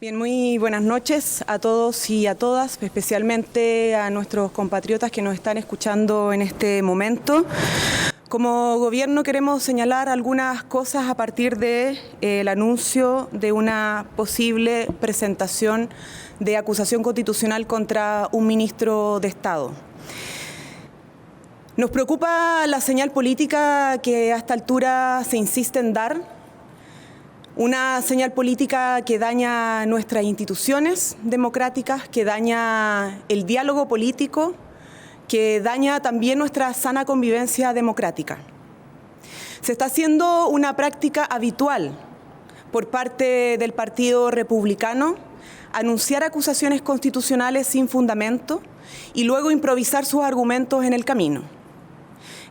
Bien, muy buenas noches a todos y a todas, especialmente a nuestros compatriotas que nos están escuchando en este momento. Como gobierno queremos señalar algunas cosas a partir del anuncio de una posible presentación de acusación constitucional contra un ministro de Estado. Nos preocupa la señal política que a esta altura se insiste en dar, una señal política que daña nuestras instituciones democráticas, que daña el diálogo político, que daña también nuestra sana convivencia democrática. Se está haciendo una práctica habitual por parte del Partido Republicano anunciar acusaciones constitucionales sin fundamento y luego improvisar sus argumentos en el camino.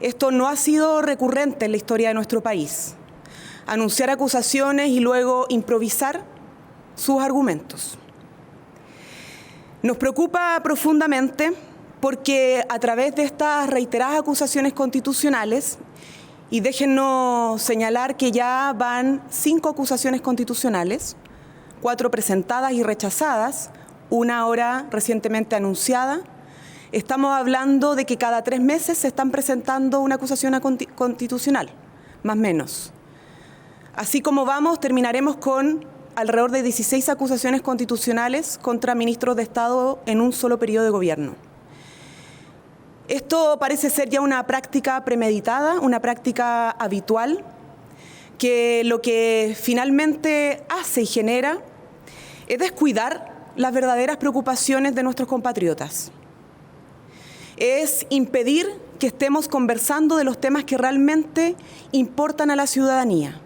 Esto no ha sido recurrente en la historia de nuestro país. Anunciar acusaciones y luego improvisar sus argumentos. Nos preocupa profundamente porque a través de estas reiteradas acusaciones constitucionales, y déjennos señalar que ya van 5 acusaciones constitucionales, 4 presentadas y rechazadas, una ahora recientemente anunciada. Estamos hablando de que cada 3 meses se están presentando una acusación constitucional, más o menos. Así como vamos, terminaremos con alrededor de 16 acusaciones constitucionales contra ministros de Estado en un solo periodo de gobierno. Esto parece ser ya una práctica premeditada, una práctica habitual, que lo que finalmente hace y genera es descuidar las verdaderas preocupaciones de nuestros compatriotas. Es impedir que estemos conversando de los temas que realmente importan a la ciudadanía.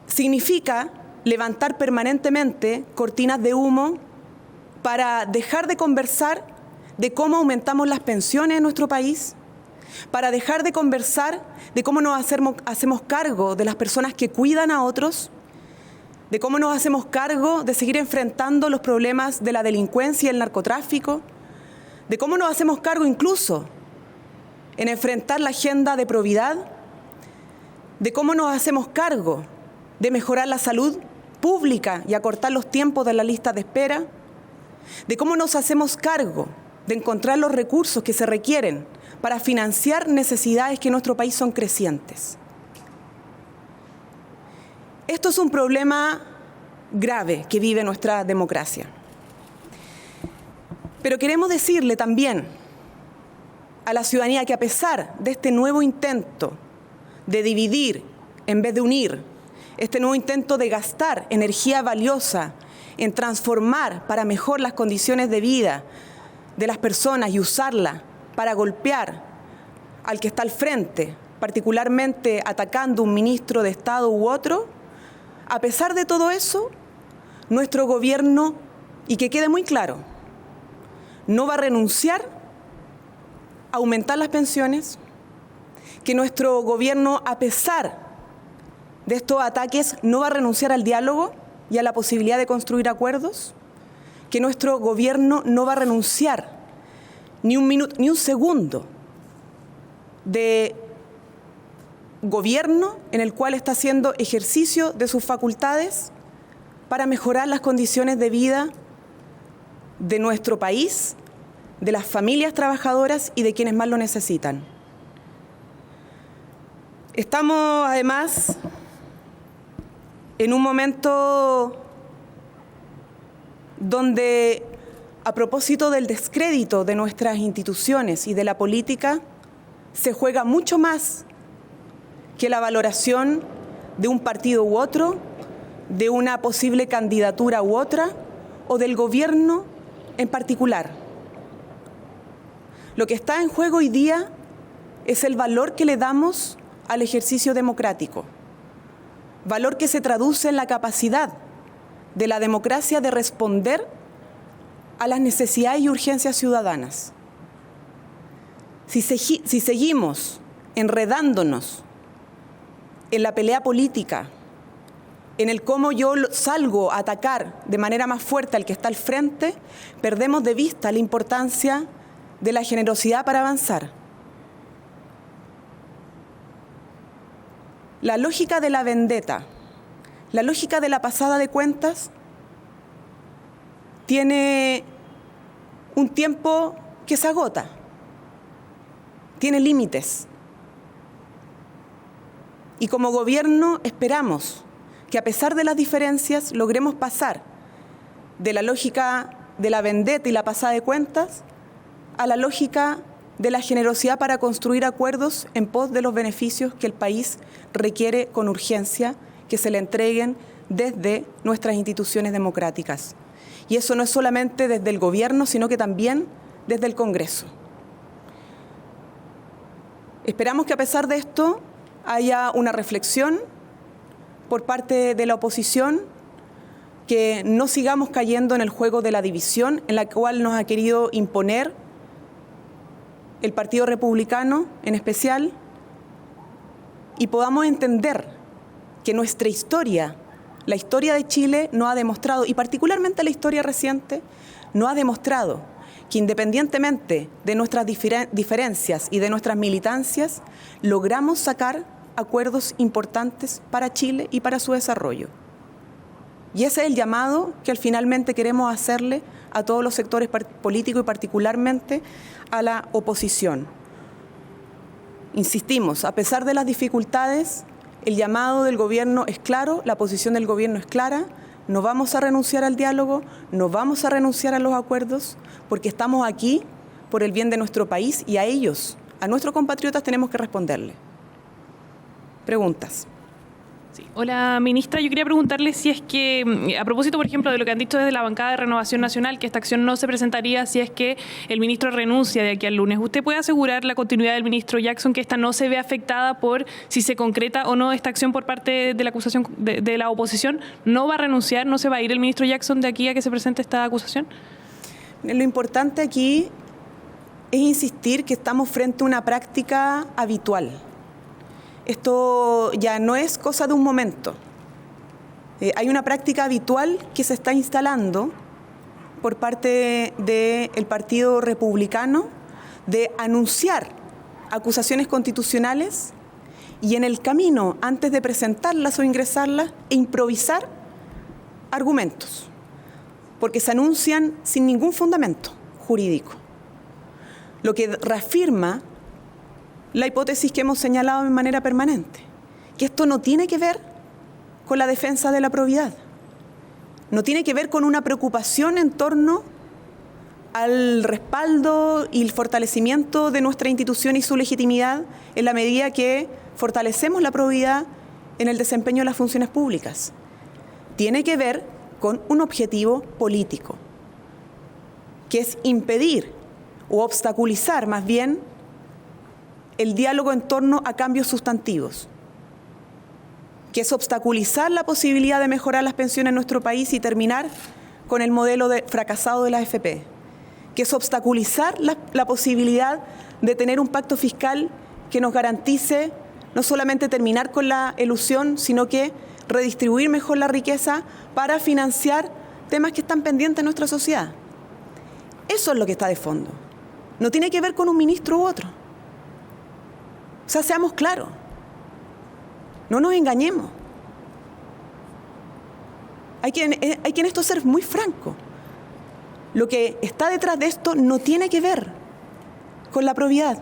Significa levantar permanentemente cortinas de humo para dejar de conversar de cómo aumentamos las pensiones en nuestro país, para dejar de conversar de cómo nos hacemos cargo de las personas que cuidan a otros, de cómo nos hacemos cargo de seguir enfrentando los problemas de la delincuencia y el narcotráfico, de cómo nos hacemos cargo incluso en enfrentar la agenda de probidad, de cómo nos hacemos cargo de mejorar la salud pública y acortar los tiempos de la lista de espera, de cómo nos hacemos cargo de encontrar los recursos que se requieren para financiar necesidades que en nuestro país son crecientes. Esto es un problema grave que vive nuestra democracia. Pero queremos decirle también a la ciudadanía que a pesar de este nuevo intento de dividir en vez de unir, este nuevo intento de gastar energía valiosa en transformar para mejor las condiciones de vida de las personas y usarla para golpear al que está al frente, particularmente atacando a un ministro de Estado u otro, a pesar de todo eso, nuestro gobierno, y que quede muy claro, no va a renunciar a aumentar las pensiones, que nuestro gobierno, a pesar de estos ataques, no va a renunciar al diálogo y a la posibilidad de construir acuerdos, que nuestro gobierno no va a renunciar ni un minuto, ni un segundo de gobierno en el cual está haciendo ejercicio de sus facultades para mejorar las condiciones de vida de nuestro país, de las familias trabajadoras y de quienes más lo necesitan. Estamos además en un momento donde, a propósito del descrédito de nuestras instituciones y de la política, se juega mucho más que la valoración de un partido u otro, de una posible candidatura u otra, o del gobierno en particular. Lo que está en juego hoy día es el valor que le damos al ejercicio democrático, valor que se traduce en la capacidad de la democracia de responder a las necesidades y urgencias ciudadanas. Si seguimos enredándonos en la pelea política, en el cómo yo salgo a atacar de manera más fuerte al que está al frente, perdemos de vista la importancia de la generosidad para avanzar. La lógica de la vendetta, la lógica de la pasada de cuentas tiene un tiempo que se agota, tiene límites. Y como gobierno esperamos que a pesar de las diferencias logremos pasar de la lógica de la vendetta y la pasada de cuentas a la lógica de la generosidad para construir acuerdos en pos de los beneficios que el país requiere con urgencia que se le entreguen desde nuestras instituciones democráticas. Y eso no es solamente desde el gobierno, sino que también desde el Congreso. Esperamos que a pesar de esto haya una reflexión por parte de la oposición, que no sigamos cayendo en el juego de la división en la cual nos ha querido imponer el Partido Republicano en especial, y podamos entender que nuestra historia, la historia de Chile, no ha demostrado, y particularmente la historia reciente, no ha demostrado que independientemente de nuestras diferencias y de nuestras militancias, logramos sacar acuerdos importantes para Chile y para su desarrollo. Y ese es el llamado que finalmente queremos hacerle a todos los sectores políticos y particularmente a la oposición. Insistimos, a pesar de las dificultades, el llamado del gobierno es claro, la posición del gobierno es clara. No vamos a renunciar al diálogo, no vamos a renunciar a los acuerdos, porque estamos aquí por el bien de nuestro país y a ellos, a nuestros compatriotas, tenemos que responderle. Preguntas. Sí. Hola, ministra. Yo quería preguntarle si es que, a propósito, por ejemplo, de lo que han dicho desde la bancada de Renovación Nacional, que esta acción no se presentaría si es que el ministro renuncia de aquí al lunes. ¿Usted puede asegurar la continuidad del ministro Jackson, que esta no se ve afectada por si se concreta o no esta acción por parte de la acusación de la oposición? ¿No va a renunciar? ¿No se va a ir el ministro Jackson de aquí a que se presente esta acusación? Lo importante aquí es insistir que estamos frente a una práctica habitual. Esto ya no es cosa de un momento. Hay una práctica habitual que se está instalando por parte del Partido Republicano de anunciar acusaciones constitucionales y en el camino, antes de presentarlas o ingresarlas, improvisar argumentos, porque se anuncian sin ningún fundamento jurídico. Lo que reafirma la hipótesis que hemos señalado de manera permanente, que esto no tiene que ver con la defensa de la probidad, no tiene que ver con una preocupación en torno al respaldo y el fortalecimiento de nuestra institución y su legitimidad en la medida que fortalecemos la probidad en el desempeño de las funciones públicas. Tiene que ver con un objetivo político, que es impedir o obstaculizar más bien el diálogo en torno a cambios sustantivos, que es obstaculizar la posibilidad de mejorar las pensiones en nuestro país y terminar con el modelo fracasado de la AFP, que es obstaculizar la posibilidad de tener un pacto fiscal que nos garantice no solamente terminar con la elusión, sino que redistribuir mejor la riqueza para financiar temas que están pendientes en nuestra sociedad. Eso es lo que está de fondo. No tiene que ver con un ministro u otro. O sea, seamos claros, no nos engañemos. Hay que en esto ser muy franco. Lo que está detrás de esto no tiene que ver con la probidad,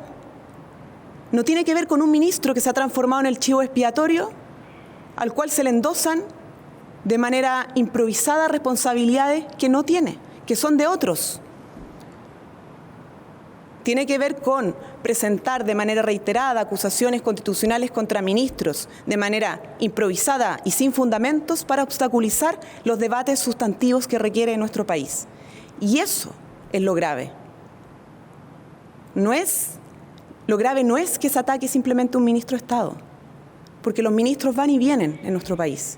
no tiene que ver con un ministro que se ha transformado en el chivo expiatorio al cual se le endosan de manera improvisada responsabilidades que no tiene, que son de otros. Tiene que ver con presentar de manera reiterada acusaciones constitucionales contra ministros de manera improvisada y sin fundamentos para obstaculizar los debates sustantivos que requiere nuestro país. Y eso es lo grave. Lo grave no es que se ataque simplemente a un ministro de Estado, porque los ministros van y vienen en nuestro país.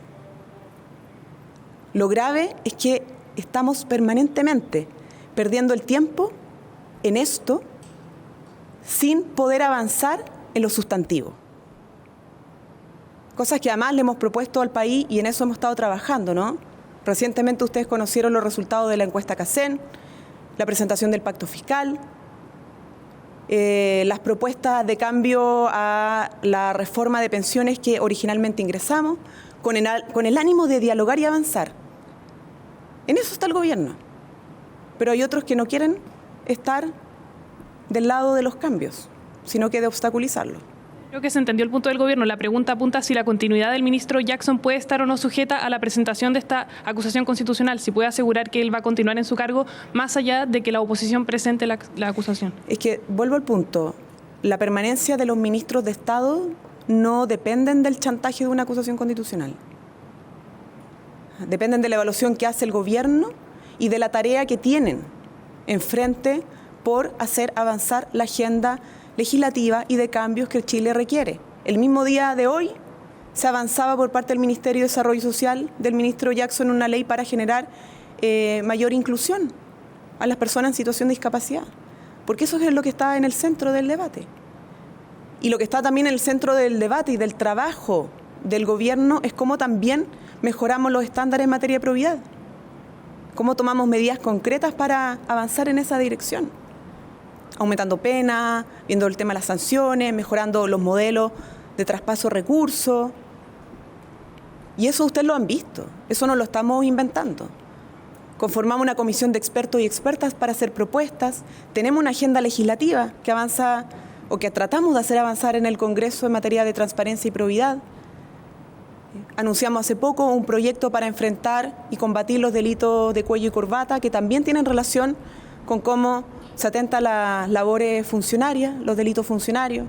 Lo grave es que estamos permanentemente perdiendo el tiempo en esto sin poder avanzar en lo sustantivo. Cosas que además le hemos propuesto al país y en eso hemos estado trabajando, ¿no? Recientemente ustedes conocieron los resultados de la encuesta CACEN, la presentación del pacto fiscal, las propuestas de cambio a la reforma de pensiones que originalmente ingresamos, con el ánimo de dialogar y avanzar. En eso está el gobierno. pero hay otros que no quieren estar del lado de los cambios, sino que de obstaculizarlos. Creo que se entendió el punto del gobierno. La pregunta apunta si la continuidad del ministro Jackson puede estar o no sujeta a la presentación de esta acusación constitucional, si puede asegurar que él va a continuar en su cargo más allá de que la oposición presente la acusación. Es que, vuelvo al punto, la permanencia de los ministros de Estado no dependen del chantaje de una acusación constitucional. Dependen de la evaluación que hace el gobierno y de la tarea que tienen enfrente por hacer avanzar la agenda legislativa y de cambios que Chile requiere. El mismo día de hoy se avanzaba por parte del Ministerio de Desarrollo Social, del ministro Jackson, una ley para generar mayor inclusión a las personas en situación de discapacidad, porque eso es lo que está en el centro del debate. Y lo que está también en el centro del debate y del trabajo del gobierno es cómo también mejoramos los estándares en materia de probidad, cómo tomamos medidas concretas para avanzar en esa dirección. Aumentando penas, viendo el tema de las sanciones, mejorando los modelos de traspaso de recursos. Y eso ustedes lo han visto, eso no lo estamos inventando. Conformamos una comisión de expertos y expertas para hacer propuestas. Tenemos una agenda legislativa que avanza o que tratamos de hacer avanzar en el Congreso en materia de transparencia y probidad. Anunciamos hace poco un proyecto para enfrentar y combatir los delitos de cuello y corbata que también tienen relación con cómo se atenta a las labores funcionarias, los delitos funcionarios,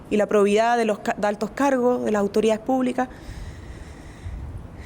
y la probidad de altos cargos, de las autoridades públicas.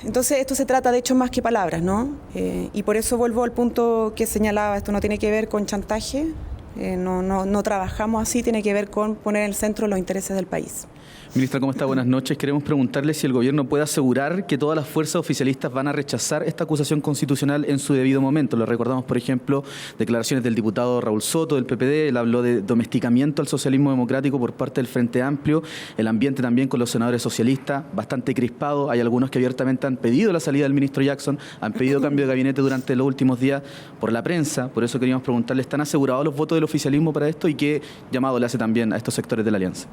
Entonces, esto se trata de hechos más que palabras, ¿no? Y por eso vuelvo al punto que señalaba, esto no tiene que ver con chantaje, no trabajamos así, tiene que ver con poner en el centro los intereses del país. Ministra, ¿cómo está? Buenas noches. Queremos preguntarle si el gobierno puede asegurar que todas las fuerzas oficialistas van a rechazar esta acusación constitucional en su debido momento. Le recordamos, por ejemplo, declaraciones del diputado Raúl Soto, del PPD. Él habló de domesticamiento al socialismo democrático por parte del Frente Amplio. El ambiente también con los senadores socialistas, bastante crispado. Hay algunos que abiertamente han pedido la salida del ministro Jackson, han pedido cambio de gabinete durante los últimos días por la prensa. Por eso queríamos preguntarle, ¿están asegurados los votos del oficialismo para esto? ¿Y qué llamado le hace también a estos sectores de la alianza?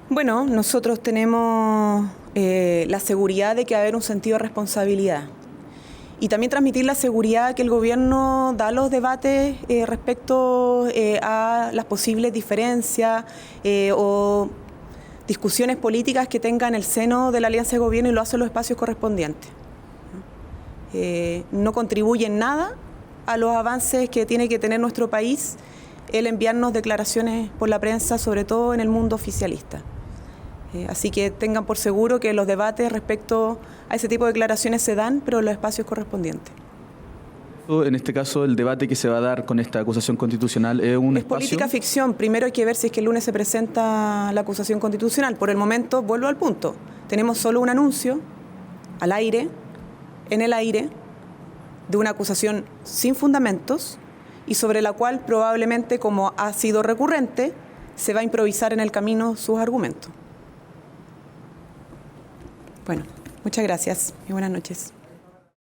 Bueno, nosotros tenemos la seguridad de que va a haber un sentido de responsabilidad y también transmitir la seguridad que el gobierno da a los debates respecto a las posibles diferencias o discusiones políticas que tenga en el seno de la alianza de gobierno y lo hace en los espacios correspondientes. No contribuye en nada a los avances que tiene que tener nuestro país el enviarnos declaraciones por la prensa, sobre todo en el mundo oficialista. Así que tengan por seguro que los debates respecto a ese tipo de declaraciones se dan, pero en los espacios correspondientes. En este caso, el debate que se va a dar con esta acusación constitucional es un espacio... política ficción. Primero hay que ver si es que el lunes se presenta la acusación constitucional. Por el momento, vuelvo al punto. Tenemos solo un anuncio al aire, en el aire, de una acusación sin fundamentos y sobre la cual probablemente, como ha sido recurrente, se va a improvisar en el camino sus argumentos. Bueno, muchas gracias y buenas noches.